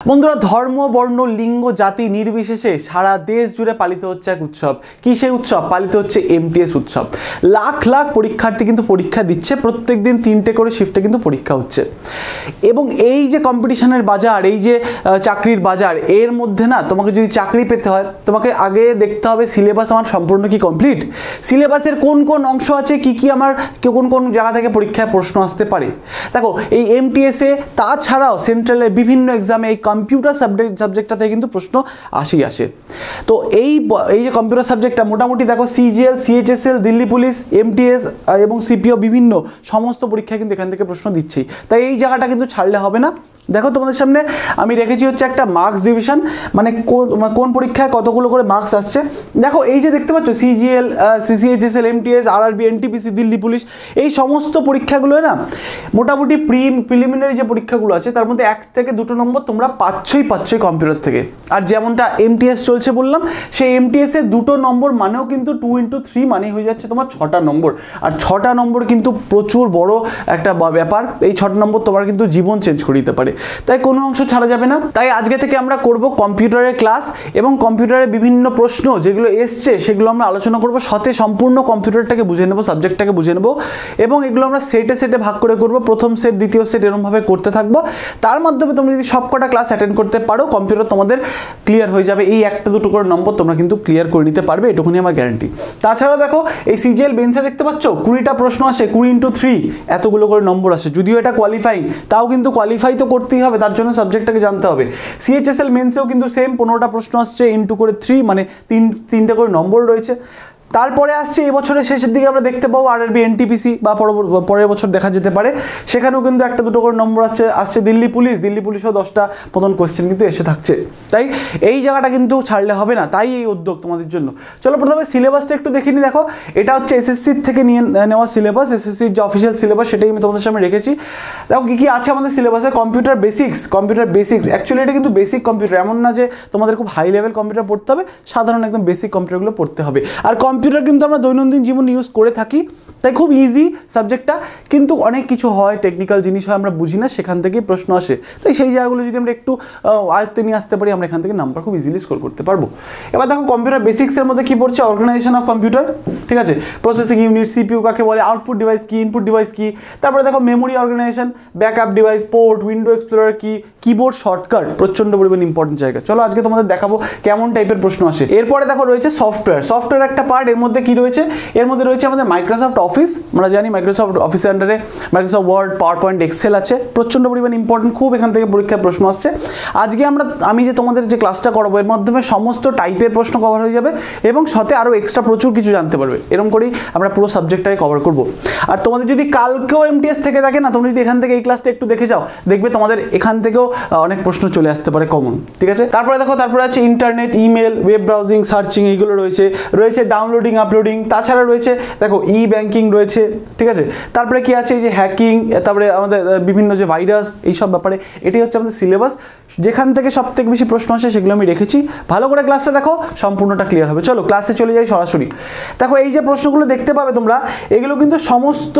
বন্ধুরা, ধর্ম, বর্ণ, লিঙ্গ, জাতি নির্বিশেষে সারা দেশ জুড়ে পালিত হচ্ছে এক উৎসব। কি সেই উৎসব? পালিত হচ্ছে এমটিএস উৎসব। লাখ লাখ পরীক্ষার্থী কিন্তু পরীক্ষা দিচ্ছে, প্রত্যেক দিন 3টে করে শিফটে কিন্তু পরীক্ষা হচ্ছে। এবং এই যে কম্পিটিশনের বাজার, এই যে চাকরির বাজার, এর মধ্যে না তোমাকে যদি চাকরি পেতে হয় তোমাকে আগে দেখতে হবে সিলেবাস আমার সম্পূর্ণ কি কমপ্লিট, সিলেবাসের কোন কোন অংশ আছে, কি কি আমার কোন কোন জায়গা থেকে পরীক্ষায় প্রশ্ন আসতে পারে। দেখো, এই এমটিএসে তাছাড়াও সেন্ট্রালের বিভিন্ন এক্সামে এই কম্পিউটার সাবজেক্টটাতে কিন্তু প্রশ্ন আসে। তো এই যে কম্পিউটার সাবজেক্টটা মোটামুটি দেখো CGL, CHSL, Delhi police, MTS এবং সিপিও বিভিন্ন সমস্ত পরীক্ষায় কিন্তু এখান থেকে প্রশ্ন দিচ্ছেই। তাই এই জায়গাটা কিন্তু ছাড়লে হবে না। দেখো, তোমাদের সামনে আমি রেখেছি হচ্ছে একটা মার্কস ডিভিশন, মানে কোন পরীক্ষায় কতগুলো করে মার্কস আসছে। দেখো, এই যে দেখতে পাচ্ছ CGL, CHSL, MTS, RRB, NTPC, Delhi police, এই সমস্ত পরীক্ষাগুলো না মোটামুটি প্রিলিমিনারি যে পরীক্ষাগুলো আছে তার মধ্যে 1 থেকে 2 নম্বর তোমরা পাচ্ছই কম্পিউটার থেকে। আর যেমনটা এমটিএস চলছে বললাম, সেই এমটিএস এর 2 নম্বর মানেও কিন্তু 2 × 3 মানে হয়ে যাচ্ছে তোমার 6টা নম্বর। আর 6টা নম্বর কিন্তু প্রচুর বড় একটা ব্যাপার। এই 6টা নম্বর তোমার কিন্তু জীবন চেঞ্জ করে দিতে পারে, তাই কোনো অংশ ছাড়া যাবে না। তাই আজকে থেকে আমরা করব কম্পিউটারের ক্লাস এবং কম্পিউটারের বিভিন্ন প্রশ্ন যেগুলো এসছে সেগুলো আমরা আলোচনা করব, সাথে সম্পূর্ণ কম্পিউটারটাকে বুঝে নেব, সাবজেক্টটাকে বুঝে নেব এবং এগুলো আমরা সেটে ভাগ করে করব। প্রথম সেট, দ্বিতীয় সেট এরকমভাবে করতে থাকবো। তার মাধ্যমে তোমরা যদি সবকটা ক্লাস অ্যাটেন্ড করতে পারো, কম্পিউটার তোমাদের ক্লিয়ার হয়ে যাবে। এই 1-2 করে নম্বর তোমরা কিন্তু ক্লিয়ার করে নিতে পারবে, এটুকুনি আমার গ্যারান্টি। তাছাড়া দেখো, এই সিজিএল বেঞ্চে দেখতে পাচ্ছ 20টা প্রশ্ন আসে, 20 × 3 এতগুলো করে নম্বর আসে। যদিও এটা কোয়ালিফাইং, তাও কিন্তু কোয়ালিফাই তো করতেই হবে, তার জন্য সাবজেক্টটাকে জানতে হবে। সিএইচএসএল মেন্সেও কিন্তু সেম 15টা প্রশ্ন আসছে, × করে 3 মানে 3টে করে নম্বর রয়েছে। তারপরে আসছে এই বছরের শেষের দিকে আমরা দেখতে পাবো আরআরবি, এনটিপিসি বা পরের বছর দেখা যেতে পারে, সেখানেও কিন্তু 1-2 করে নম্বর আসছে। দিল্লি পুলিশও 10টা মতন কোয়েশ্চেন কিন্তু এসে থাকছে। তাই এই জায়গাটা কিন্তু ছাড়লে হবে না, তাই এই উদ্যোগ তোমাদের জন্য। চলো প্রথমে সিলেবাসটা একটু দেখে নিই। দেখো, এটা হচ্ছে এসএসসির থেকে নেওয়া সিলেবাস, এসএসসির যে অফিসিয়াল সিলেবাস সেটাই আমি তোমাদের সামনে রেখেছি। দেখো কি কি আছে আমাদের সিলেবাসে। কম্পিউটার বেসিক্স অ্যাকচুয়ালি এটা কিন্তু বেসিক কম্পিউটার, এমন না যে তোমাদের খুব হাই লেভেল কম্পিউটার পড়তে হবে, সাধারণ একদম বেসিক কম্পিউটারগুলো পড়তে হবে। আর কম্পিউটার কিন্তু আমরা দৈনন্দিন জীবনে ইউজ করে থাকি, তাই খুব ইজি সাবজেক্টটা। কিন্তু অনেক কিছু হয়, টেকনিক্যাল জিনিস হয়, আমরা বুঝি না, সেখান থেকেই প্রশ্ন আসে। তাই সেই জায়গাগুলো যদি আমরা একটু আয়ত্তে নিয়ে আসতে পারি, আমরা এখান থেকে নাম্বার খুব ইজিলি স্কোর করতে পারবো। এবার দেখো, কম্পিউটার বেসিক্সের মধ্যে কি পড়ছে? অর্গানাইজেশন অফ কম্পিউটার, ঠিক আছে, প্রসেসিং ইউনিট, সিপিইউ কাকে বলে, আউটপুট ডিভাইস কি, ইনপুট ডিভাইস কি, তারপরে দেখো memory organisation, backup device, port, window explorer কি, কিবোর্ড শর্টকাট, প্রচন্ড পরিমাণ ইম্পর্টেন্ট জায়গা। চলো আজকে তোমাদের দেখাবো কেমন টাইপের প্রশ্ন আসে। এরপরে দেখো রয়েছে সফটওয়্যার একটা পার্ট। এর মধ্যে কি রয়েছে? এর মধ্যে রয়েছে আমাদের মাইক্রোসফট অফিস। আমরা জানি মাইক্রোসফট অফিসের আন্ডারে Microsoft Word, PowerPoint, Excel আছে, প্রচন্ড পরিমাণ ইম্পর্টেন্ট, খুব এখান থেকে পরীক্ষায় প্রশ্ন আসছে। আজকে আমি যে তোমাদের যে ক্লাসটা করাবো এর মাধ্যমে সমস্ত টাইপের প্রশ্ন কভার হয়ে যাবে এবং সাথে আরও এক্সট্রা প্রচুর কিছু জানতে পারবে। এরকম করেই আমরা পুরো সাবজেক্টটাকে কভার করব। আর তোমাদের যদি কালকেও এমটিএস থেকে থাকে না, তোমরা যদি এখান থেকে এই ক্লাসটা একটু দেখে যাও, দেখবে তোমাদের এখান থেকেও অনেক প্রশ্ন চলে আসতে পারে কমন, ঠিক আছে। তারপরে আছে internet, email, web browsing, searching, এইগুলো রয়েছে ডাউনলোডিং, আপলোডিং। তাছাড়া রয়েছে দেখো ই ব্যাংকিং রয়েছে, ঠিক আছে। তারপরে কি আছে? এই যে হ্যাকিং, তারপরে আমাদের বিভিন্ন যে ভাইরাস, এইসব ব্যাপারে। এটাই হচ্ছে আমাদের সিলেবাস, যেখান থেকে সব থেকে বেশি প্রশ্ন আসে সেগুলো আমি রেখেছি। ভালো করে ক্লাসটা দেখো, সম্পূর্ণটা ক্লিয়ার হবে। চলো ক্লাসে চলে যাই সরাসরি। দেখো, এই যে প্রশ্নগুলো দেখতে পাবে তোমরা, এগুলো কিন্তু সমস্ত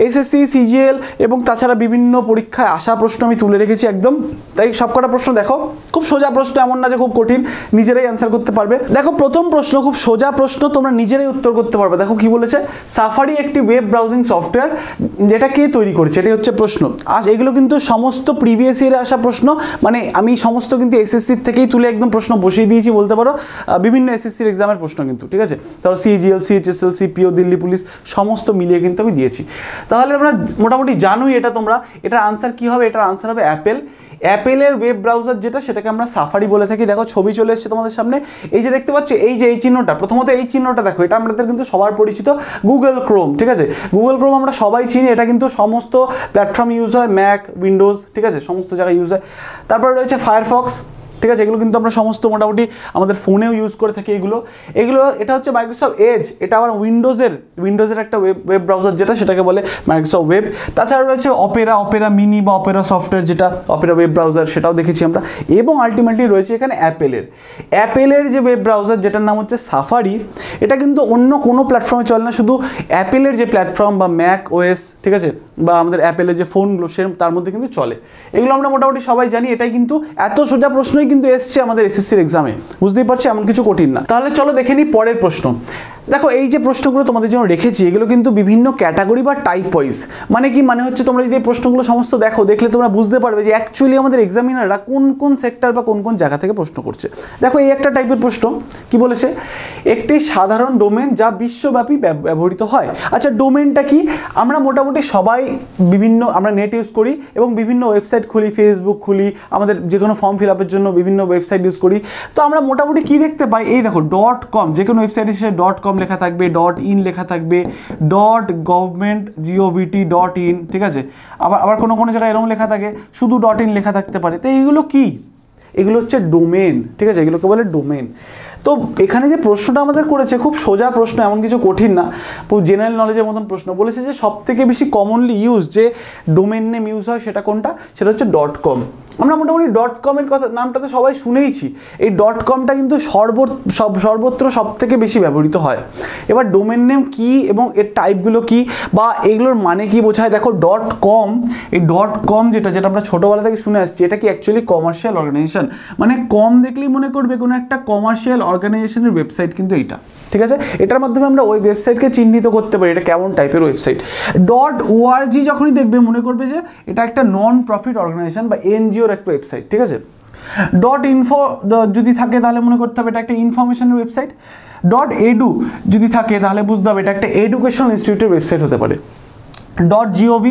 এসএসসি, সিজিএল এবং তাছাড়া বিভিন্ন পরীক্ষায় আসা প্রশ্ন আমি তুলে রেখেছি একদম। তাই সবকটা প্রশ্ন দেখো, খুব সোজা প্রশ্ন, এমন না যে খুব কঠিন, নিজেরাই অ্যান্সার করতে পারবে। দেখো, প্রথম প্রশ্ন খুব সোজা প্রশ্ন, তোমরা নিজেরাই উত্তর করতে পারবে। দেখো কি বলেছে, সাফারি একটি ওয়েব ব্রাউজিং সফটওয়্যার, যেটা কে তৈরি করেছে, এটাই হচ্ছে প্রশ্ন। আর এগুলো কিন্তু সমস্ত প্রিভিয়াস ইয়ারে আসা প্রশ্ন, মানে আমি সমস্ত কিন্তু এসএসসির থেকেই তুলে একদম প্রশ্ন বসিয়ে দিয়েছি বলতে পারো, বিভিন্ন এসএসসির এক্সামের প্রশ্ন কিন্তু, ঠিক আছে। তারপর CGL, CHSL, CPO, Delhi police সমস্ত মিলিয়ে কিন্তু আমি দিয়েছি। তাহলে আমরা মোটামুটি জানোই এটা তোমরা, এটার আনসার কি হবে? এটার আনসার হবে অ্যাপেলের ওয়েব ব্রাউজার যেটা, সেটাকে আমরা সাফারি বলে থাকি। দেখো ছবি চলে এসছে তোমাদের সামনে, এই যে দেখতে পাচ্ছ, এই যে এই চিহ্নটা, প্রথমত এই চিহ্নটা দেখো, এটা আমাদের কিন্তু সবার পরিচিত গুগল ক্রোম, ঠিক আছে। গুগল ক্রোম আমরা সবাই চিনি, এটা কিন্তু সমস্ত প্ল্যাটফর্ম ইউজ হয়, ম্যাক, উইন্ডোজ, ঠিক আছে, সমস্ত জায়গায় ইউজ হয়। তারপরে রয়েছে ফায়ারফক্স, ঠিক আছে, এগুলো কিন্তু আমরা সমস্ত মোটামুটি আমাদের ফোনেও ইউজ করে থাকি। এটা হচ্ছে মাইক্রোসফট এজ, এটা আবার উইন্ডোজের একটা ওয়েব ব্রাউজার যেটা, সেটাকে বলে মাইক্রোসফট ওয়েব। তাছাড়া রয়েছে অপেরা মিনি বা অপেরা সফটওয়্যার, যেটা অপেরা ওয়েব ব্রাউজার, সেটাও দেখেছি আমরা। এবং আলটিমেটলি রয়েছে এখানে অ্যাপেলের যে ওয়েব ব্রাউজার, যেটার নাম হচ্ছে সাফারি। এটা কিন্তু অন্য কোনো প্ল্যাটফর্মে চলে না, শুধু অ্যাপেলের যে প্ল্যাটফর্ম বা ম্যাক ওএস, ঠিক আছে, বা আমাদের অ্যাপেলের যে ফোনগুলো তার মধ্যে কিন্তু চলে। এগুলো আমরা মোটামুটি সবাই জানি। এটাই কিন্তু এত সোজা প্রশ্নই কিন্তু এসছে আমাদের এসএসসির এক্সামে, বুঝতেই পারছি এমন কিছু কঠিন না। তাহলে চলো দেখে নিই পরের প্রশ্ন। দেখো এই যে প্রশ্নগুলো তোমাদের জন্য রেখেছি এগুলো কিন্তু বিভিন্ন ক্যাটাগরি বা টাইপ ওয়াইজ। মানে কি, মানে হচ্ছে তোমরা যদি এই প্রশ্নগুলো সমস্ত দেখলে তোমরা বুঝতে পারবে যে অ্যাকচুয়ালি আমাদের এক্সামিনাররা কোন কোন সেক্টর বা কোন কোন জায়গা থেকে প্রশ্ন করছে। দেখো এই একটা টাইপের প্রশ্ন কি বলেছে, একটি সাধারণ ডোমেন যা বিশ্বব্যাপী ব্যবহৃত হয়। আচ্ছা ডোমেনটা কি, আমরা মোটামুটি সবাই আমরা নেট ইউজ করি এবং বিভিন্ন ওয়েবসাইট খুলি, ফেসবুক খুলি, আমাদের যে কোনো ফর্ম ফিল আপের জন্য বিভিন্ন ওয়েবসাইট ইউজ করি। তো আমরা মোটামুটি কি দেখতে পাই, এই দেখো .com, যে কোনো ওয়েবসাইটে সে .com লেখা থাকবে, .in লেখা থাকবে, .govt.in, ঠিক আছে। আবার কোনো কোনো জায়গায় এরকম লেখা থাকে, শুধু .in লেখা থাকতে পারে। তো এইগুলো কি, এগুলো হচ্ছে ডোমেন, ঠিক আছে, এগুলোকে বলে ডোমেন। তো এখানে যে প্রশ্নটা আমাদের করেছে খুব সোজা প্রশ্ন, এমন কিছু কঠিন না, খুব জেনারেল নলেজের মতন প্রশ্ন। বলেছে যে সব থেকে বেশি কমনলি ইউজ যে ডোমেন নেম ইউজ হয় সেটা কোনটা, সেটা হচ্ছে .com। আমরা মোটামুটি .com-এর কথা নামটা তো সবাই শুনেইছি। এই .com-টা কিন্তু সর্বত্র সব থেকে বেশি ব্যবহৃত হয়। এবার ডোমেন নেম কি এবং এর টাইপগুলো কি বা এগুলোর মানে কি বোঝায়, দেখো .com, এই .com যেটা আমরা ছোটোবেলা থেকে শুনে আসছি, এটা কি অ্যাকচুয়ালি কমার্শিয়াল অর্গানাইজেশন। মানে কম দেখলেই মনে করবে কোনো একটা কমার্শিয়াল অর্গানাইজেশনের ওয়েবসাইট কিন্তু এইটা, ঠিক আছে। এটার মাধ্যমে আমরা ওই ওয়েবসাইটকে চিহ্নিত করতে পারি এটা কেমন টাইপের ওয়েবসাইট। .org যখনই দেখবে মনে করবে যে এটা একটা নন প্রফিট অর্গানাইজেশন বা এনজিওর একটা ওয়েবসাইট, ঠিক আছে। .info যদি থাকে তাহলে মনে করতে হবে এটা একটা ইনফরমেশনের ওয়েবসাইট। .edu যদি থাকে তাহলে বুঝতে হবে এটা একটা এডুকেশনাল ইনস্টিটিউটের ওয়েবসাইট হতে পারে। .gov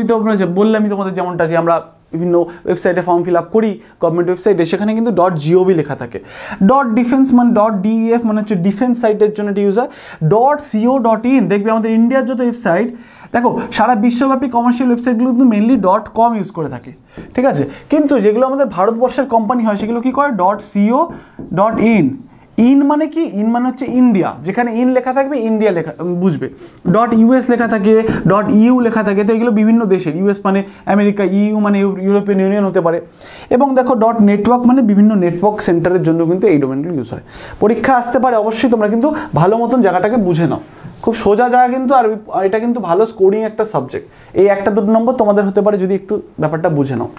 তো বললামই তোমাদের যেমনটা, যে আমরা বিভিন্ন ওয়েবসাইটে ফর্ম ফিল আপ করি গভর্নমেন্ট ওয়েবসাইটে, সেখানে কিন্তু .gov লেখা থাকে। .defense মানে .def মানে হচ্ছে ডিফেন্স সাইটের জন্য এটি ইউজ হয়। .co.in দেখবে আমাদের ইন্ডিয়ার যত ওয়েবসাইট, দেখো সারা বিশ্বব্যাপী কমার্শিয়াল ওয়েবসাইটগুলো কিন্তু মেনলি .com ইউজ করে থাকে, ঠিক আছে। কিন্তু যেগুলো আমাদের ভারতবর্ষের কোম্পানি হয় সেগুলো কি করে .co.in। ইন মানে কি, ইন মানে হচ্ছে ইন্ডিয়া, যেখানে ইন লেখা থাকবে ইন্ডিয়া লেখা বুঝবে। .us লেখা থাকে, .eu লেখা থাকে, তো এগুলো বিভিন্ন দেশের, ইউএস মানে আমেরিকা, EU মানে ইউরোপিয়ান ইউনিয়ন হতে পারে। এবং দেখো .network মানে বিভিন্ন নেটওয়ার্ক সেন্টারের জন্য কিন্তু এই ডোমেনগুলো ইউজ হয়। পরীক্ষা আসতে পারে, অবশ্যই তোমরা কিন্তু ভালো মতন জায়গাটাকে বুঝে নাও, খুব সোজা জায়গা কিন্তু, আর এটা কিন্তু ভালো স্কোরিং একটা সাবজেক্ট। এই 1-2 নম্বর তোমাদের হতে পারে যদি একটু ব্যাপারটা বুঝে নাও।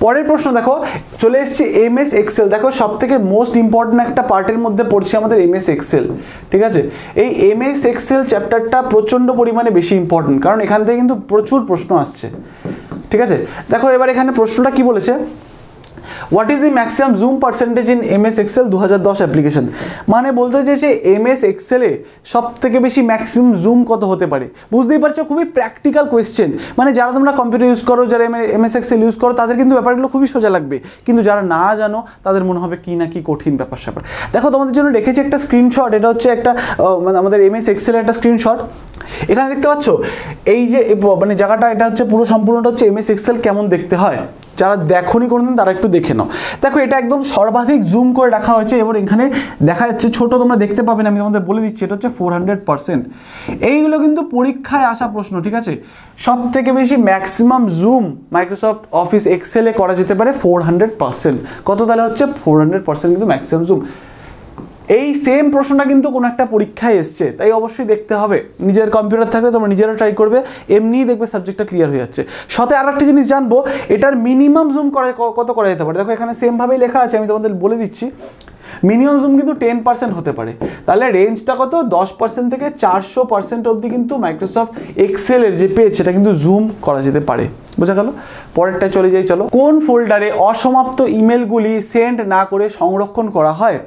পরের প্রশ্ন দেখো চলে এসেছে MS এক্সেল। দেখো সব থেকে মোস্ট ইম্পর্টেন্ট একটা পার্টের মধ্যে পড়ছে আমাদের MS এক্সেল, ঠিক আছে। এই MS এক্সেল চ্যাপ্টারটা প্রচণ্ড পরিমাণে বেশি ইম্পর্টেন্ট, কারণ এখান থেকে কিন্তু প্রচুর প্রশ্ন আসছে, ঠিক আছে। দেখো এবার এখানে প্রশ্নটা কি বলেছে, what is the maximum zoom percentage in MS Excel 2010 application. মানে বলতে চাইছে MS এক্সেলে সব থেকে বেশি ম্যাক্সিমাম জুম কত হতে পারে। বুঝতেই পারছো খুবই প্র্যাকটিক্যাল কোয়েশ্চেন, মানে যারা তোমরা কম্পিউটার ইউজ করো, যারা MS এক্সেল ইউজ করো, তাদের কিন্তু ব্যাপারগুলো খুবই সোজা লাগবে, কিন্তু যারা না জানো তাদের মনে হবে কি না কি কঠিন ব্যাপার স্যাপার। দেখো তোমাদের জন্য রেখেছি একটা স্ক্রিনশট, এটা হচ্ছে একটা মানে আমাদের MS এক্সেলের একটা স্ক্রিনশট। এখানে দেখতে পাচ্ছ এই যে মানে জায়গাটা, এটা হচ্ছে পুরো সম্পূর্ণটা হচ্ছে MS এক্সেল কেমন দেখতে হয়। যারা দেখোনি কোনোদিন তারা একটু দেখে নাও। দেখো এটা একদম সর্বাধিক জুম করে রাখা হয়েছে এবং এখানে দেখা যাচ্ছে ছোট, তোমরা দেখতে পাবে না, আমি তোমাদের বলে দিচ্ছি, এটা হচ্ছে 400%। এইগুলো কিন্তু পরীক্ষায় আসা প্রশ্ন, ঠিক আছে। সব থেকে বেশি ম্যাক্সিমাম জুম মাইক্রোসফট অফিস এক্সেলে করা যেতে পারে 400%। কত তাহলে হচ্ছে 400% কিন্তু ম্যাক্সিমাম জুম। এই সেম প্রশ্নটা কিন্তু কোনো একটা পরীক্ষায় এসছে, তাই অবশ্যই দেখতে হবে। নিজের কম্পিউটার থাকলে তোমরা নিজেরা ট্রাই করবে, এমনিই দেখবে সাবজেক্টটা ক্লিয়ার হয়ে যাচ্ছে। সাথে আর একটা জিনিস জানবো, এটার মিনিমাম জুম কত করা যেতে পারে। দেখো এখানে সেমভাবেই লেখা আছে, আমি তোমাদের বলে দিচ্ছি। মিনিমাম জুম কিন্তু 10% হতে পারে। তাহলে রেঞ্জটা কত, 10% থেকে 400% অবধি কিন্তু মাইক্রোসফট এক্সেলের যে পেজ সেটা কিন্তু জুম করা যেতে পারে। বোঝা গেল? পরেরটায় চলে যাই চলো। কোন ফোল্ডারে অসমাপ্ত ইমেলগুলি সেন্ড না করে সংরক্ষণ করা হয়?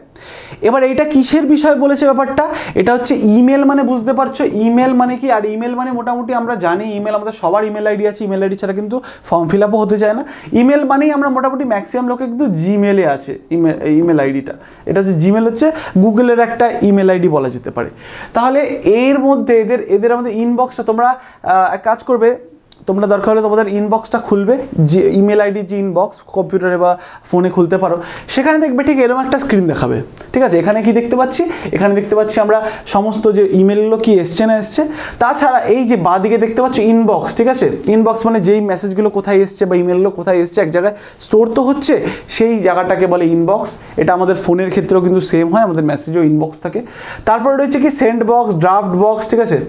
এবার এইটা কিসের বিষয় বলেছে ব্যাপারটা, এটা হচ্ছে ইমেল। মানে বুঝতে পারছো ইমেল মানে কি, আর ইমেল মানে মোটামুটি আমরা জানি ইমেল, আমাদের সবার ইমেল আইডি আছে, ইমেল আইডি ছাড়া কিন্তু ফর্ম ফিল আপও হতে চায় না। ইমেল মানেই আমরা মোটামুটি ম্যাক্সিমাম লোকে কিন্তু জিমেলে আছে ইমেল আইডিটা। এটা হচ্ছে জিমেল, হচ্ছে গুগলের একটা ইমেল আইডি বলা যেতে পারে। তাহলে এর মধ্যে এদের আমাদের ইনবক্সটা, তোমরা এক কাজ করবে, তোমরা দরকার হলে তোমাদের ইনবক্সটা খুলবে, যে ইমেল আইডির যে ইনবক্স কম্পিউটারে বা ফোনে খুলতে পারো, সেখানে দেখবে ঠিক এরকম একটা স্ক্রিন দেখাবে, ঠিক আছে। এখানে কি দেখতে পাচ্ছি, এখানে দেখতে পাচ্ছি আমরা সমস্ত যে ইমেলগুলো কি এসছে না এসছে। তাছাড়া এই যে বাঁদিকে দেখতে পাচ্ছ ইনবক্স, ঠিক আছে। ইনবক্স মানে যেই মেসেজগুলো কোথায় এসছে বা ইমেলগুলো কোথায় এসছে এক জায়গায় স্টোর তো হচ্ছে, সেই জায়গাটাকে বলে ইনবক্স। এটা আমাদের ফোনের ক্ষেত্রেও কিন্তু সেম হয়, আমাদের মেসেজও ইনবক্স থাকে। তারপরে রয়েছে কি সেন্ড বক্স, ড্রাফট বক্স, ঠিক আছে।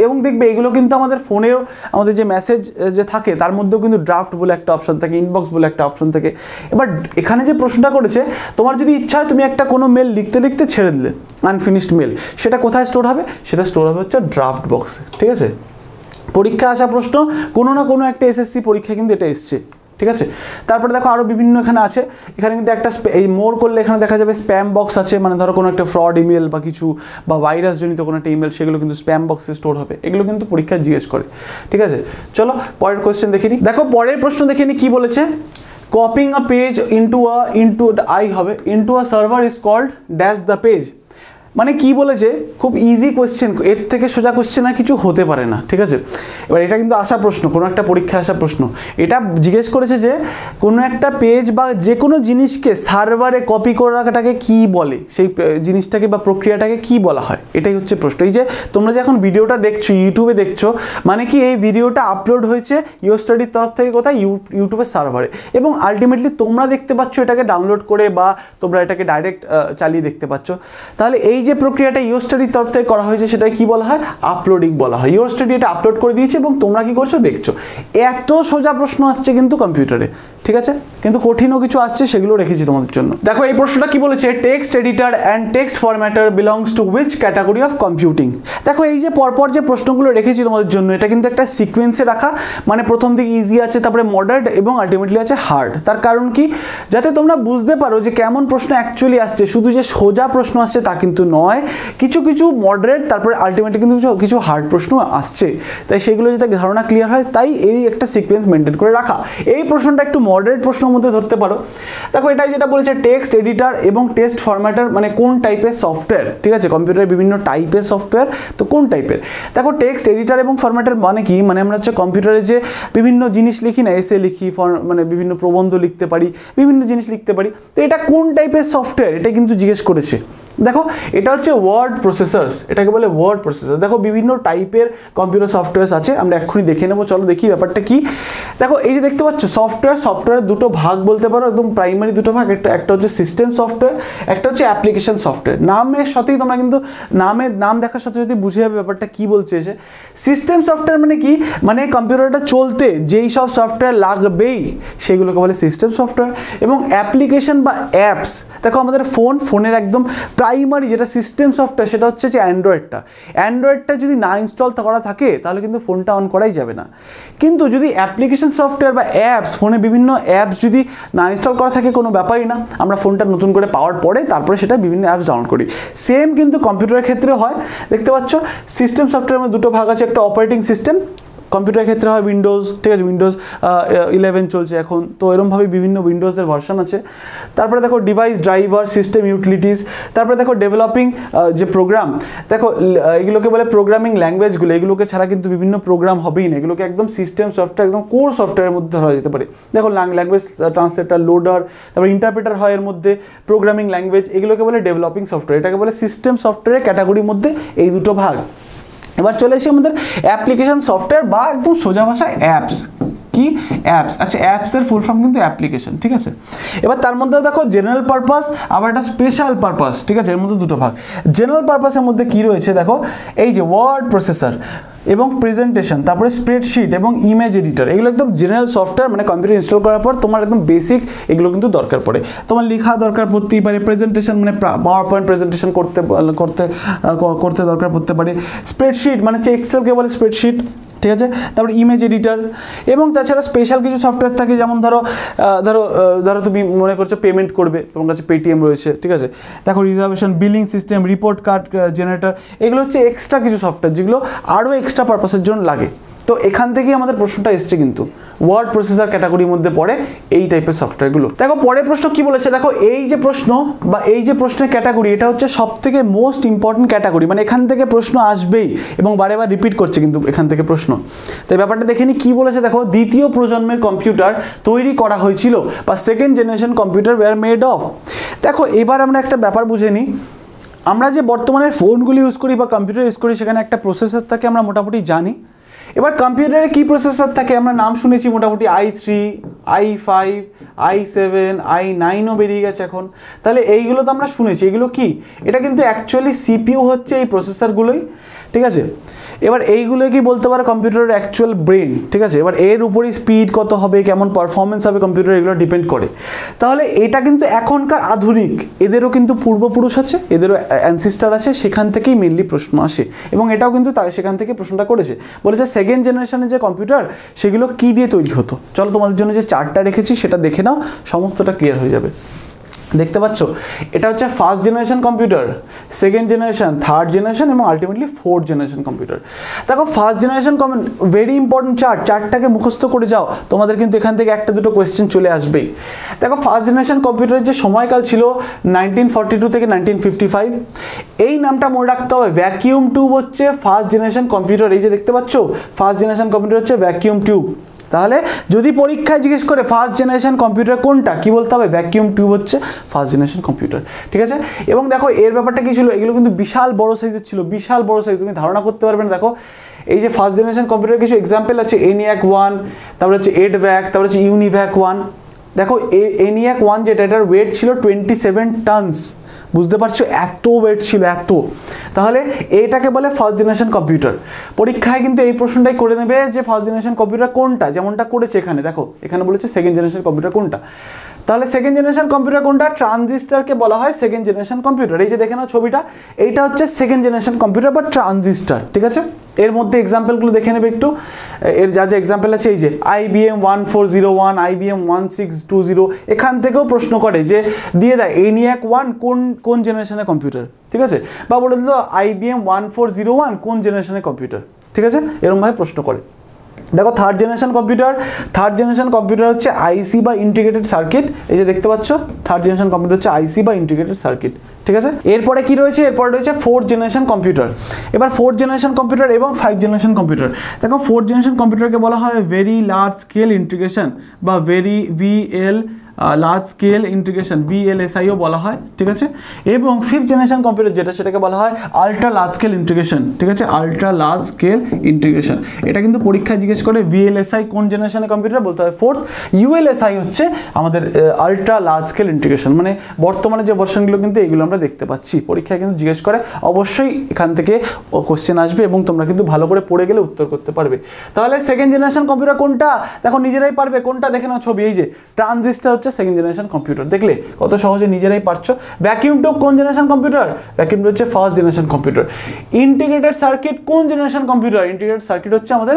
এবং দেখবে এগুলো কিন্তু আমাদের ফোনেও আমাদের যে মেসেজ যে থাকে তার মধ্যেও কিন্তু ড্রাফট বলে একটা অপশন থাকে, ইনবক্স বলে একটা অপশন থাকে। এবার এখানে যে প্রশ্নটা করেছে, তোমার যদি ইচ্ছা হয় তুমি একটা কোনো মেল লিখতে লিখতে ছেড়ে দিলে আনফিনিশড মেল, সেটা কোথায় স্টোর হবে? সেটা স্টোর হবে হচ্ছে ড্রাফট বক্সে। ঠিক আছে, পরীক্ষা আসা প্রশ্ন কোনো না কোনো একটা এসএসসি পরীক্ষায় কিন্তু এটা এসছে। ঠিক আছে, তারপরে দেখো আরও বিভিন্ন এখানে আছে। এখানে কিন্তু একটা এই মোর করলে এখানে দেখা যাবে স্প্যাম বক্স আছে, মানে ধরো কোনো একটা ফ্রড ইমেল বা কিছু বা ভাইরাস জনিত কোনো একটা ইমেল, সেগুলো কিন্তু স্প্যাম বক্সে স্টোর হবে। এগুলো কিন্তু পরীক্ষা জিজ্ঞেস করে। ঠিক আছে, চলো পরের কোয়েশ্চেন দেখে নিই। দেখো পরের প্রশ্ন দেখে নিই কি বলেছে। Copying a page into I হবে, into a server is called dash the page. মানে কি বলেছে, খুব ইজি কোয়েশ্চেন, এর থেকে সোজা কোয়েশ্চেন আর কিছু হতে পারে না। ঠিক আছে, এবার এটা কিন্তু আসা প্রশ্ন, কোনো একটা পরীক্ষায় আসা প্রশ্ন। এটা জিজ্ঞেস করেছে যে কোনো একটা পেজ বা যে কোনো জিনিসকে সার্ভারে কপি করে রাখাটাকে কি বলে, সেই জিনিসটাকে বা প্রক্রিয়াটাকে কি বলা হয়, এটাই হচ্ছে প্রশ্ন। এই যে তোমরা যে এখন ভিডিওটা দেখছো, ইউটিউবে দেখছো, মানে কি এই ভিডিওটা আপলোড হয়েছে ইউর স্টাডির তরফ থেকে কোথায়, ইউটিউবের সার্ভারে, এবং আলটিমেটলি তোমরা দেখতে পাচ্ছ এটাকে ডাউনলোড করে বা তোমরা এটাকে ডাইরেক্ট চালিয়ে দেখতে পাচ্ছ। তাহলে এই যে প্রক্রিয়াটা ইউর স্টাডির তরফ থেকে করা হয়েছে সেটাকে কি বলা হয়? আপলোডিং বলা হয়। ইউর স্টাডি এটা আপলোড করে দিয়েছে এবং তোমরা কি করছো? দেখছো। এত সোজা প্রশ্ন আসছে কিন্তু কম্পিউটারে। ঠিক আছে, কিন্তু কঠিনও কিছু আসছে, সেগুলো রেখেছি তোমাদের জন্য। দেখো এই প্রশ্নটা কি বলেছে, text editor and text formatter belongs to which category of computing. দেখো এই যে পরপর যে প্রশ্নগুলো রেখেছি তোমাদের জন্য, এটা কিন্তু একটা সিকোয়েন্সে রাখা, মানে প্রথম দিকে ইজি আছে, তারপরে মডারেট এবং আলটিমেটলি আছে হার্ড। তার কারণ কি, যাতে তোমরা বুঝতে পারো যে কেমন প্রশ্ন অ্যাকচুয়ালি আসছে। শুধু যে সোজা প্রশ্ন আসছে তা কিন্তু নয়, কিছু কিছু মডারেট, তারপরে আলটিমেটলি কিন্তু কিছু হার্ড প্রশ্ন আসছে। তাই সেগুলো যাতে ধারণা ক্লিয়ার হয়, তাই এই একটা সিকোয়েন্স মেনটেন করে রাখা। এই প্রশ্নটা একটু মডারেট প্রশ্নের মধ্যে ধরতে পারো। দেখো এটাই যেটা বলেছে, টেক্সট এডিটর এবং টেক্সট ফরম্যাটার মানে কোন টাইপের সফটওয়্যার। ঠিক আছে, কম্পিউটারের বিভিন্ন টাইপের সফটওয়্যার, তো কোন টাইপের। দেখো টেক্সট এডিটর এবং ফরম্যাটার মানে কি, মানে আমরা হচ্ছে কম্পিউটারে যে বিভিন্ন জিনিস লিখি না, এসে লিখি, মানে বিভিন্ন প্রবন্ধ লিখতে পারি, বিভিন্ন জিনিস লিখতে পারি, তো এটা কোন টাইপের সফটওয়্যার, এটা কিন্তু জিজ্ঞেস করেছে। দেখো এটা হচ্ছে ওয়ার্ড প্রসেসর্স, এটাকে বলে ওয়ার্ড প্রসেসর। দেখো বিভিন্ন টাইপের কম্পিউটার সফটওয়্যার আছে, আমরা এক্ষুনি দেখে নেবো। চলো দেখি ব্যাপারটা কি। দেখো এই যে দেখতে পাচ্ছ সফটওয়্যারের দুটো ভাগ বলতে পারো, একদম প্রাইমারি দুটো ভাগ। একটা হচ্ছে সিস্টেম সফটওয়্যার, একটা হচ্ছে অ্যাপ্লিকেশন সফটওয়্যার। নামের সাথেই তোমরা কিন্তু নাম দেখার সাথে সাথে বুঝে যাবে ব্যাপারটা কি বলছে। সিস্টেম সফটওয়্যার মানে কি, মানে কম্পিউটারটা চলতে যেই সব সফটওয়্যার লাগবেই সেগুলোকে বলে সিস্টেম সফটওয়্যার। এবং অ্যাপ্লিকেশন বা অ্যাপস, দেখো আমাদের ফোনের একদম প্রাইমারি যেটা সিস্টেম সফটওয়্যার সেটা হচ্ছে যে অ্যান্ড্রয়েডটা যদি না ইনস্টল করা থাকে তাহলে কিন্তু ফোনটা অন করাই যাবে না। কিন্তু যদি অ্যাপ্লিকেশন সফটওয়্যার বা অ্যাপস, ফোনে বিভিন্ন অ্যাপস যদি না ইনস্টল করা থাকে কোনো ব্যাপারই না, আমরা ফোনটা নতুন করে পাওয়ার পরে তারপরে সেটা বিভিন্ন অ্যাপস ডাউনলোড করি। সেম কিন্তু কম্পিউটারের ক্ষেত্রে হয়। দেখতে পাচ্ছ সিস্টেম সফটওয়্যারের দুটো ভাগ আছে, একটা অপারেটিং সিস্টেম, কম্পিউটারের ক্ষেত্রে হয় উইন্ডোজ। ঠিক আছে, উইন্ডোজ 11 চলছে এখন, তো এরকমভাবে বিভিন্ন উইন্ডোজের ভার্সন আছে। তারপরে দেখো ডিভাইস ড্রাইভার, সিস্টেম ইউটিলিটিস, তারপরে দেখো ডেভেলপিং যে প্রোগ্রাম, দেখো এগুলোকে বলে প্রোগ্রামিং ল্যাঙ্গুয়েজগুলো। এগুলোকে ছাড়া কিন্তু বিভিন্ন প্রোগ্রাম হবেই না, এগুলোকে একদম সিস্টেম সফটওয়্যার, একদম কোর সফটওয়্যারের মধ্যে ধরা যেতে পারে। দেখো ল্যাঙ্গুয়েজ ট্রান্সলেটার, লোডার, তারপরে ইন্টারপ্রেটার হয় এর মধ্যে, প্রোগ্রামিং ল্যাঙ্গুয়েজ, এগুলোকে বলে ডেভেলপিং সফটওয়্যার। এটাকে বলে সিস্টেম সফটওয়্যারের ক্যাটাগরির মধ্যে এই দুটো ভাগ। এবার চলে এসে আমাদের অ্যাপ্লিকেশন সফটওয়্যার বা একদম সোজা ভাষায় অ্যাপস। কি অ্যাপস? আচ্ছা, অ্যাপসের ফুল ফর্ম কিন্তু অ্যাপ্লিকেশন। ঠিক আছে, এবার তার মধ্যেও দেখো জেনারেল পারপাস আবার একটা স্পেশাল পারপাস। ঠিক আছে, এর মধ্যে দুটো ভাগ। জেনারেল পারপাসের মধ্যে কি রয়েছে দেখো, এই যে ওয়ার্ড প্রসেসর এবং প্রেজেন্টেশন, তারপরে স্প্রেডশিট এবং ইমেজ এডিটর, এগুলো একদম জেনারেল সফটওয়্যার, মানে কম্পিউটার ইনস্টল করার পর তোমার একদম বেসিক এগুলো কিন্তু দরকার পড়ে। তোমার লেখা দরকার পড়তেই পারে, প্রেজেন্টেশন মানে পাওয়ার পয়েন্ট প্রেজেন্টেশন করতে দরকার পড়তে পারে, স্প্রেডশিট মানে হচ্ছে এক্সেলকে বলে স্প্রেডশিট। ঠিক আছে, তারপরে ইমেজ এডিটর, এবং তাছাড়া স্পেশাল কিছু সফটওয়্যার থাকে, যেমন ধরো তুমি মনে করছো পেমেন্ট করবে, তোমার কাছে পেটিএম রয়েছে। ঠিক আছে, দেখো reservation, billing system, report card generator, এগুলো হচ্ছে এক্সট্রা কিছু সফটওয়্যার যেগুলো আরও এক্সট্রা পারপাসের জন্য লাগে। তো এখান থেকেই আমাদের প্রশ্নটা এসছে, কিন্তু ওয়ার্ড প্রসেসর ক্যাটাগরির মধ্যে পড়ে এই টাইপের সফটওয়্যারগুলো। দেখো পরের প্রশ্ন কি বলেছে, দেখো এই যে প্রশ্ন বা এই যে প্রশ্নের ক্যাটাগরি, এটা হচ্ছে সব থেকে মোস্ট ইম্পর্টেন্ট ক্যাটাগরি, মানে এখান থেকে প্রশ্ন আসবেই এবং বারে বার রিপিট করছে কিন্তু এখান থেকে প্রশ্ন। তাই ব্যাপারটা দেখে নি কি বলেছে। দেখো দ্বিতীয় প্রজন্মের কম্পিউটার তৈরি করা হয়েছিল বা second generation computer were made of. দেখো এবার আমরা একটা ব্যাপার বুঝে নিই, আমরা যে বর্তমানে ফোনগুলি ইউজ করি বা কম্পিউটার ইউজ করি সেখানে একটা প্রসেসর থাকে, আমরা মোটামুটি জানি। এবার কম্পিউটারে কি প্রসেসর থাকে আমরা নাম শুনেছি মোটামুটি i3, i5, i7, i9ও বেরিয়ে গেছে এখন। তাহলে এইগুলো তো আমরা শুনেছি, এগুলো কি? এটা কিন্তু অ্যাকচুয়ালি সিপিইউ হচ্ছে এই প্রসেসরগুলোই। ঠিক আছে, এবার এইগুলো কি বলতে পারো কম্পিউটারের অ্যাকচুয়াল ব্রেন, ঠিক আছে। এবার এর উপরই স্পিড কত হবে, কেমন পারফরমেন্স হবে কম্পিউটার, এগুলো ডিপেন্ড করে। তাহলে এটা কিন্তু এখনকার আধুনিক, এদেরও কিন্তু পূর্বপুরুষ আছে, এদেরও অ্যানসিস্টার আছে, সেখান থেকেই মেনলি প্রশ্ন আসে। এবং এটাও কিন্তু সেখান থেকে প্রশ্নটা করেছে, বলেছে সেকেন্ড জেনারেশনের যে কম্পিউটার সেগুলো কি দিয়ে তৈরি হতো। চলো তোমাদের জন্য যে চার্টটা রেখেছি সেটা দেখে নাও, সমস্তটা ক্লিয়ার হয়ে যাবে। দেখতে পাচ্ছ এটা হচ্ছে first generation computer, second generation, third generation এবং আলটিমেটলি ফোর্থ জেনারেশন কম্পিউটার। দেখো ফার্স্ট জেনারেশন ভেরি ইম্পর্টেন্ট চার্টটাকে মুখস্থ করে যাও, তোমাদের কিন্তু এখান থেকে একটা দুটো কোয়েশ্চেন চলে আসবেই। দেখো ফার্স্ট জেনারেশন কম্পিউটারের যে সময়কাল ছিল 1942 থেকে 1955, এই নামটা মনে রাখতে হবে। ভ্যাকিউম টিউব হচ্ছে ফার্স্ট জেনারেশন কম্পিউটার, এই যে দেখতে পাচ্ছ ফার্স্ট জেনারেশন কম্পিউটার হচ্ছে ভ্যাকিউম টিউব। তাহলে যদি পরীক্ষায় জিজ্ঞেস করে ফার্স্ট জেনারেশন কম্পিউটার কোনটা, কি বলতে হবে, ভ্যাকিউম টিউব হচ্ছে ফার্স্ট জেনারেশন কম্পিউটার, ঠিক আছে। এবং দেখো এর ব্যাপারটা কি ছিল, এগুলো কিন্তু বিশাল বড় সাইজের ছিল, বিশাল বড় সাইজ, তুমি ধারণা করতে পারবে না। দেখো এই যে ফার্স্ট জেনারেশন কম্পিউটার কিছু এক্সাম্পল আছে, ENIAC 1, তারপরে হচ্ছে EDVAC, তারপরে হচ্ছে UNIVAC 1। দেখো ENIAC 1 যেটা, এটার ওয়েট ছিল 27 টনস, বুঝতে পারছো এত ওয়েট ছিল, এত। তাহলে এইটাকে বলে ফার্স্ট জেনারেশন কম্পিউটার। পরীক্ষায় কিন্তু এই প্রশ্নটাই করে নেবে যে ফার্স্ট জেনারেশন কম্পিউটার কোনটা, যেমনটা করেছে এখানে। দেখো এখানে বলেছে সেকেন্ড জেনারেশন কম্পিউটার কোনটা, তাহলে সেকেন্ড জেনারেশন কম্পিউটার কোনটা, ট্রানজিস্টারকে বলা হয় সেকেন্ড জেনারেশন কম্পিউটার। এই যে দেখে নাও ছবিটা, এইটা হচ্ছে সেকেন্ড জেনারেশন কম্পিউটার বা ট্রানজিস্টার, ঠিক আছে। এর মধ্যে এক্সাম্পলগুলো দেখে নেবে একটু, এর যা যা এক্সাম্পল আছে, এই যে IBM 1401, IBM 1620, এখান থেকেও প্রশ্ন করে যে দিয়ে দেয় ENIAC 1 কোন জেনারেশনের কম্পিউটার, ঠিক আছে, বা বলে দিল IBM 1401 কোন জেনারেশনের কম্পিউটার, ঠিক আছে, এরকমভাবে প্রশ্ন করে। দেখো থার্ড জেনারেশন কম্পিউটার হচ্ছে আইসি বা ইন্টিগ্রেটেড সার্কিট, এই যে দেখতে পাচ্ছ থার্ড জেনারেশন কম্পিউটার হচ্ছে আইসি বা ইন্টিগ্রেটেড সার্কিট, ঠিক আছে। এরপরে কি রয়েছে, এরপরে রয়েছে ফোর্থ জেনারেশন কম্পিউটার। এবার ফোর্থ জেনারেশন কম্পিউটার এবং ফাইভ জেনারেশন কম্পিউটার। দেখো ফোর্থ জেনারেশন কম্পিউটারকে বলা হয় ভেরি লার্জ স্কেল ইন্টিগ্রেশন বা লার্জ স্কেল ইন্টিগ্রেশন, VLSIও বলা হয়, ঠিক আছে। এবং ফিফথ জেনারেশন কম্পিউটার যেটা, সেটাকে বলা হয় আলট্রা লার্জ স্কেল ইন্টিগ্রেশন, ঠিক আছে, আলট্রা লার্জ স্কেল ইন্টিগ্রেশন। এটা কিন্তু পরীক্ষায় জিজ্ঞেস করে VLSI কোন জেনারেশনের কম্পিউটার, বলতে হয় ফোর্থ। ULSI হচ্ছে আমাদের আলট্রা লার্জ স্কেল ইন্টিগ্রেশন, মানে বর্তমানে যে ভার্সনগুলো কিন্তু এগুলো আমরা দেখতে পাচ্ছি, পরীক্ষায় কিন্তু জিজ্ঞেস করে, অবশ্যই এখান থেকে কোশ্চেন আসবে এবং তোমরা কিন্তু ভালো করে পড়ে গেলে উত্তর করতে পারবে। তাহলে সেকেন্ড জেনারেশন কম্পিউটার কোনটা, দেখো নিজেরাই পারবে কোনটা, দেখে নাও ছবি, এই যে ট্রানজিস্টার হচ্ছে সেকেন্ড জেনারেশন কম্পিউটার, দেখলে কত সহজে নিজেরাই পারছো। ভ্যাকিউম টিউব কোন জেনারেশন কম্পিউটার, ভ্যাকিউম টিউব হচ্ছে first generation computer. Integrated circuit কোন জেনারেশন কম্পিউটার, ইন্টিগ্রেটেড সার্কিট হচ্ছে আমাদের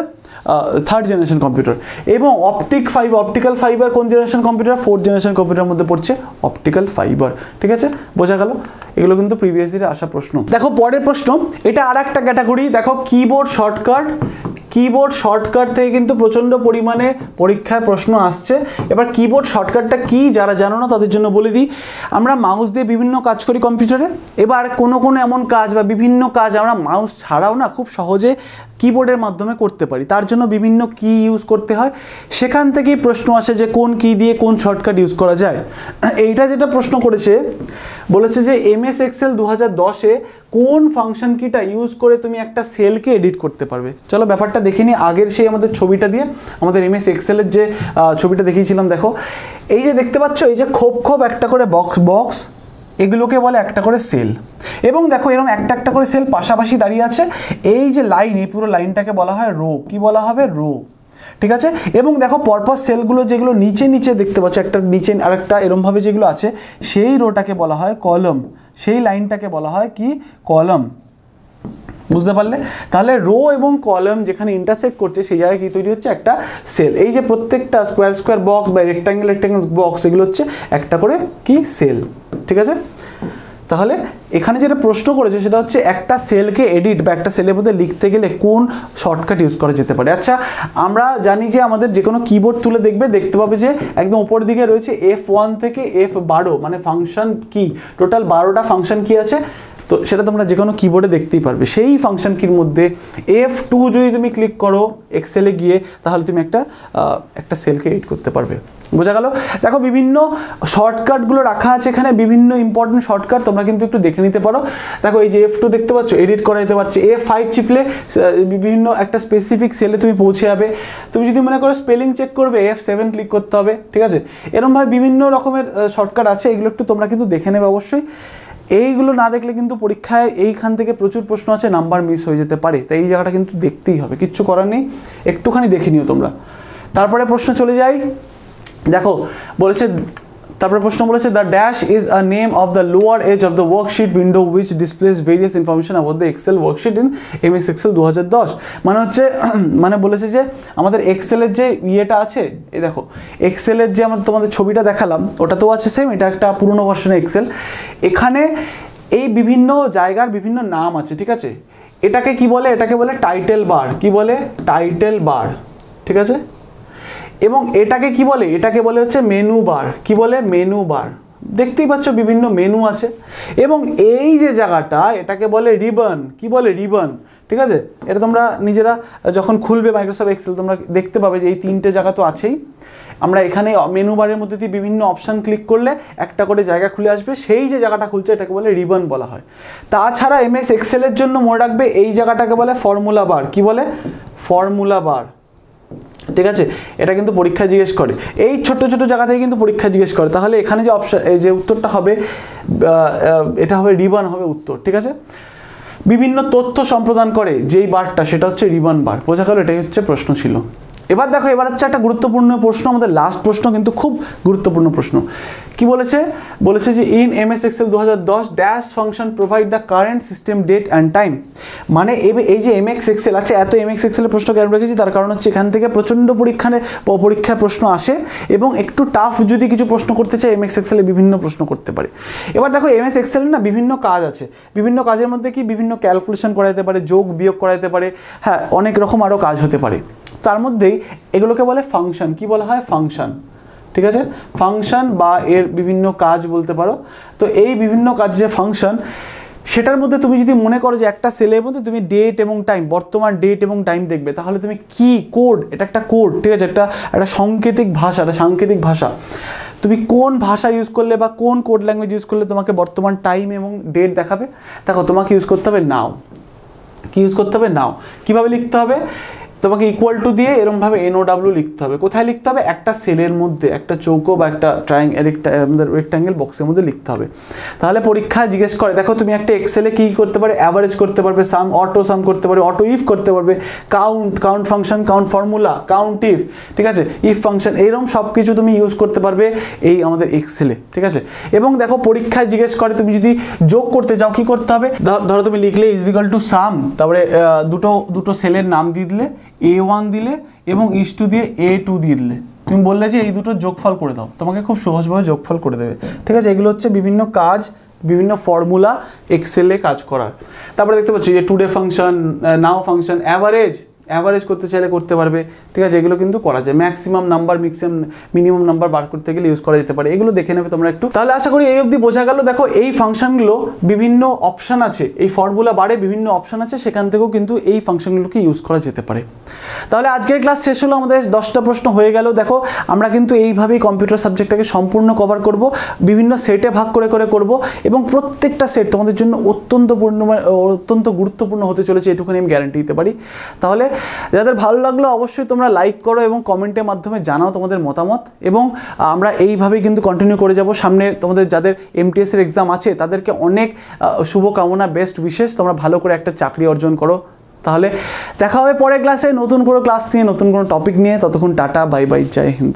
থার্ড জেনারেশন কম্পিউটার। এবং অপটিক্যাল ফাইবার কোন জেনারেশন কম্পিউটার, ফোর্থ জেনারেশন কম্পিউটারের মধ্যে পড়ছে অপটিক্যাল ফাইবার, ঠিক আছে, বোঝা গেল। এগুলো কিন্তু প্রিভিয়াস ইয়ারে আসা প্রশ্ন। দেখো পরের প্রশ্ন, এটা আর একটা ক্যাটাগরি। দেখো কিবোর্ড শর্টকাট থেকে কিন্তু প্রচণ্ড পরিমাণে পরীক্ষায় প্রশ্ন আসছে। এবার কিবোর্ড শর্টকাটটা কি, যারা জানো না তাদের জন্য বলে দিই। আমরা মাউস দিয়ে বিভিন্ন কাজ করি কম্পিউটারে, এবার কোনো এমন কাজ বা বিভিন্ন কাজ আমরা মাউস ছাড়াও না খুব সহজে কিবোর্ডের মাধ্যমে করতে পারি, তার জন্য বিভিন্ন কি ইউজ করতে হয়। সেখান থেকেই প্রশ্ন আসে যে কোন কি দিয়ে কোন শর্টকাট ইউজ করা যায়। এইটা যেটা প্রশ্ন করেছে, বলেছে যে MS Excel 2010-এ কোন ফাংশন কিটা ইউজ করে তুমি একটা সেলকে এডিট করতে পারবে। চলো ব্যাপারটা দেখে নিই আগের সেই আমাদের ছবিটা দিয়ে, আমাদের MS Excel-এর যে ছবিটা দেখিয়েছিলাম। দেখো এই যে দেখতে পাচ্ছ, এই যে খোপ একটা করে বক্স, এগুলোকে বলে একটা করে সেল। এবং দেখো এরকম একটা করে সেল পাশাপাশি দাঁড়িয়ে আছে, এই যে লাইন, এই পুরো লাইনটাকে বলা হয় রো, কি বলা হবে, রো, ঠিক আছে। এবং দেখো পরপর সেলগুলো যেগুলো নিচে দেখতে পাচ্ছ, একটা নিচে আরেকটা এরমভাবে যেগুলো আছে, সেই রোটাকে বলা হয় কলম, সেই লাইনটাকে বলা হয় কি, কলম, বুঝতে পারলে। তাহলে রো এবং কলম যেখানে ইন্টারসেক্ট করছে সেই জায়গায় কি তৈরি হচ্ছে, একটা সেল। এই যে প্রত্যেকটা স্কোয়ার বক্স বা রেক্টাঙ্গেল বক্স, এগুলো হচ্ছে একটা করে কি, সেল, ঠিক আছে। তাহলে এখানে যেটা প্রশ্ন করেছে সেটা হচ্ছে একটা সেলকে এডিট বা একটা সেলের মধ্যে লিখতে গেলে কোন শর্টকাট ইউজ করা যেতে পারে। আচ্ছা আমরা জানি যে আমাদের যে কোনো কিবোর্ড তুলে দেখতে পাবে যে একদম উপরের দিকে রয়েছে F1 থেকে F12, মানে ফাংশন কি, টোটাল 12টা ফাংশন কি আছে, তো সেটা তোমরা যে কোনো কিবোর্ডে দেখতেই পারবে। সেই ফাংশন কির মধ্যে F2 যদি তুমি ক্লিক করো এক্সেলে গিয়ে, তাহলে তুমি একটা সেলকে এডিট করতে পারবে, বোঝা গেল। দেখো বিভিন্ন শর্টকাটগুলো রাখা আছে এখানে, বিভিন্ন ইম্পর্টেন্ট শর্টকাট, তোমরা কিন্তু একটু দেখে নিতে পারো। দেখো এই যে F2 দেখতে পাচ্ছ, এডিট করা যেতে পারছে। F5 চিপলে বিভিন্ন একটা স্পেসিফিক সেলে তুমি পৌঁছে যাবে। তুমি যদি মনে করো স্পেলিং চেক করবে, F7 ক্লিক করতে হবে, ঠিক আছে। এরকমভাবে বিভিন্ন রকমের শর্টকাট আছে, এগুলো একটু তোমরা কিন্তু দেখে নেবে অবশ্যই। এইগুলো না দেখলে কিন্তু পরীক্ষায় এইখান থেকে প্রচুর প্রশ্ন আছে, নাম্বার মিস হয়ে যেতে পারে। তাই এই জায়গাটা কিন্তু দেখতেই হবে, কিচ্ছু করার নেই, একটুখানি দেখে নিও তোমরা। তারপরে প্রশ্ন চলে যাই, দেখো বলেছে, তারপরে প্রশ্ন বলেছে the dash is a name of the lower edge of the worksheet window which displays various information about the Excel worksheet in MS Excel 2010। মানে হচ্ছে মানে বলেছে যে আমাদের এক্সেলের যে ইয়েটা আছে, এই দেখো এক্সেলের যে আমাদের তোমাদের ছবিটা দেখালাম ওটা তো আছে সেম, এটা একটা পুরনো ভার্সনের এক্সেল। এখানে এই বিভিন্ন জায়গার বিভিন্ন নাম আছে, ঠিক আছে। এটাকে কি বলে, এটাকে বলে টাইটেল বার, কি বলে টাইটেল বার, ঠিক আছে। এবং এটাকে কি বলে, এটাকে বলে হচ্ছে মেনু বার, কি বলে মেনু বার। দেখতেই পাচ্ছ বিভিন্ন মেনু আছে। এবং এই যে জায়গাটা এটাকে বলে রিবন, কি বলে রিবন, ঠিক আছে। এটা তোমরা নিজেরা যখন খুলবে মাইক্রোসফট এক্সেল তোমরা দেখতে পাবে যে এই তিনটে জায়গা তো আছেই। আমরা এখানে মেনু বারের মধ্যে দিয়ে বিভিন্ন অপশান ক্লিক করলে একটা করে জায়গা খুলে আসবে, সেই যে জায়গাটা খুলছে এটাকে বলে রিবন বলা হয়। তাছাড়া এমএস এক্সেলের জন্য মনে রাখবে এই জায়গাটাকে বলে ফর্মুলা বার, কি বলে ফর্মুলা বার, ঠিক আছে। এটা কিন্তু পরীক্ষা জিজ্ঞেস করে, এই ছোট ছোট জায়গা থেকে কিন্তু পরীক্ষা জিজ্ঞেস করে। তাহলে এখানে যে অপশন, এই যে উত্তরটা হবে এটা হবে রিবন হবে উত্তর, ঠিক আছে। বিভিন্ন তথ্য সম্প্রদান করে যেই বারটা সেটা হচ্ছে রিবন বার, বোঝা গেল। এটাই হচ্ছে প্রশ্ন ছিল। এবার দেখো, এবার হচ্ছে একটা গুরুত্বপূর্ণ প্রশ্ন, আমাদের লাস্ট প্রশ্ন, কিন্তু খুব গুরুত্বপূর্ণ প্রশ্ন। কি বলেছে, বলেছে যে in MS Excel 2010 dash function provide the current system date and time. মানে এই যে এমএক্স এক্সেল আছে, এত এমএক্স এক্সেলের প্রশ্ন কেন রেখেছি, তার কারণ হচ্ছে এখান থেকে প্রচণ্ড পরীক্ষায় প্রশ্ন আসে, এবং একটু টাফ যদি কিছু প্রশ্ন করতে চায় এমএক্স এক্সেলে বিভিন্ন প্রশ্ন করতে পারে। এবার দেখো এমএস এক্সেলের না বিভিন্ন কাজ আছে, বিভিন্ন কাজের মধ্যে কি বিভিন্ন ক্যালকুলেশন করা যেতে পারে, যোগ বিয়োগ করা যেতে পারে, হ্যাঁ অনেক রকম আরও কাজ হতে পারে। তার মধ্যেই এগুলোকে বলে ফাংশন, কি বলা হয় ফাংশন, ঠিক আছে। ফাংশন বা এর বিভিন্ন কাজ বলতে পারো। তো এই বিভিন্ন কাজ যে ফাংশন, সেটার মধ্যে তুমি যদি মনে করো যে একটা সেলের মধ্যে তুমি ডেট এবং টাইম, বর্তমান ডেট এবং টাইম দেখবে, তাহলে তুমি কি কোড, এটা একটা কোড, ঠিক আছে, একটা সাংকেতিক ভাষা, একটা সাংকেতিক ভাষা। তুমি কোন ভাষা ইউজ করলে বা কোন কোড ল্যাঙ্গুয়েজ ইউজ করলে তোমাকে বর্তমান টাইম এবং ডেট দেখাবে। দেখো তোমাকে ইউজ করতে হবে নাও, কি ইউজ করতে হবে নাও। কীভাবে লিখতে হবে, তোমাকে ইকুয়াল টু দিয়ে এরকমভাবে NOW লিখতে হবে। কোথায় লিখতে হবে, একটা সেলের মধ্যে, একটা চৌকো বা একটা রেক্ট্যাঙ্গেল বক্সের মধ্যে লিখতে হবে। তাহলে পরীক্ষা জিজ্ঞেস করে, দেখো তুমি একটা এক্সেলে কী করতে পারে, অ্যাভারেজ করতে পারবে, সাম অটো সাম করতে পারবে, অটো ইফ করতে পারবে, count function, count formula, count if, ঠিক আছে, ইফ ফাংশন, এইরকম সব কিছু তুমি ইউজ করতে পারবে এই আমাদের এক্সেলে, ঠিক আছে। এবং দেখো পরীক্ষায় জিজ্ঞেস করে তুমি যদি যোগ করতে চাও কি করতে হবে, ধরো তুমি লিখলে ইজিক্যাল টু সাম, তারপরে দুটো সেলের নাম দিয়ে দিলে, A1 দিলে এবং ইস2 দিয়ে A2 দিয়ে দিলে, তুমি বললে যে এই দুটো যোগফল করে দাও, তোমাকে খুব সহজভাবে যোগফল করে দেবে, ঠিক আছে। এগুলো হচ্ছে বিভিন্ন কাজ, বিভিন্ন ফর্মুলা এক্সেলে কাজ করার। তারপরে দেখতে পাচ্ছি যে টুডে ফাংশন, নাও ফাংশন, অ্যাভারেজ করতে চাইলে করতে পারবে, ঠিক আছে। এগুলো কিন্তু করা যায়, ম্যাক্সিমাম নাম্বার, মিনিমাম নাম্বার বার করতে গেলে ইউজ করা যেতে পারে। এগুলো দেখে নেবে তোমরা একটু। তাহলে আশা করি এই অবধি বোঝা গেল। দেখো এই ফাংশনগুলো বিভিন্ন অপশান আছে, এই ফর্মুলা বারে বিভিন্ন অপশান আছে, সেখান থেকেও কিন্তু এই ফাংশনগুলোকে ইউজ করা যেতে পারে। তাহলে আজকের ক্লাস শেষ হলো, আমাদের 10টা প্রশ্ন হয়ে গেল। দেখো আমরা কিন্তু এইভাবেই কম্পিউটার সাবজেক্টটাকে সম্পূর্ণ কভার করব, বিভিন্ন সেটে ভাগ করে করব, এবং প্রত্যেকটা সেট তোমাদের জন্য অত্যন্ত গুরুত্বপূর্ণ হতে চলেছে, এটুকুনি আমি গ্যারান্টি দিতে পারি। তাহলে যাদের ভালো লাগলো অবশ্যই তোমরা লাইক করো এবং কমেন্টের মাধ্যমে জানাও তোমাদের মতামত, এবং আমরা এইভাবেই কিন্তু কন্টিনিউ করে যাব। সামনে তোমাদের যাদের MTS এর এক্সাম আছে তাদেরকে অনেক শুভকামনা, বেস্ট উইশেস, তোমরা ভালো করে একটা চাকরি অর্জন করো। তাহলে দেখা হবে পরের ক্লাসে নতুন কোনো ক্লাস নিয়ে, নতুন কোনো টপিক নিয়ে। ততক্ষণ টাটা, বাই বাই, জয় হিন্দ।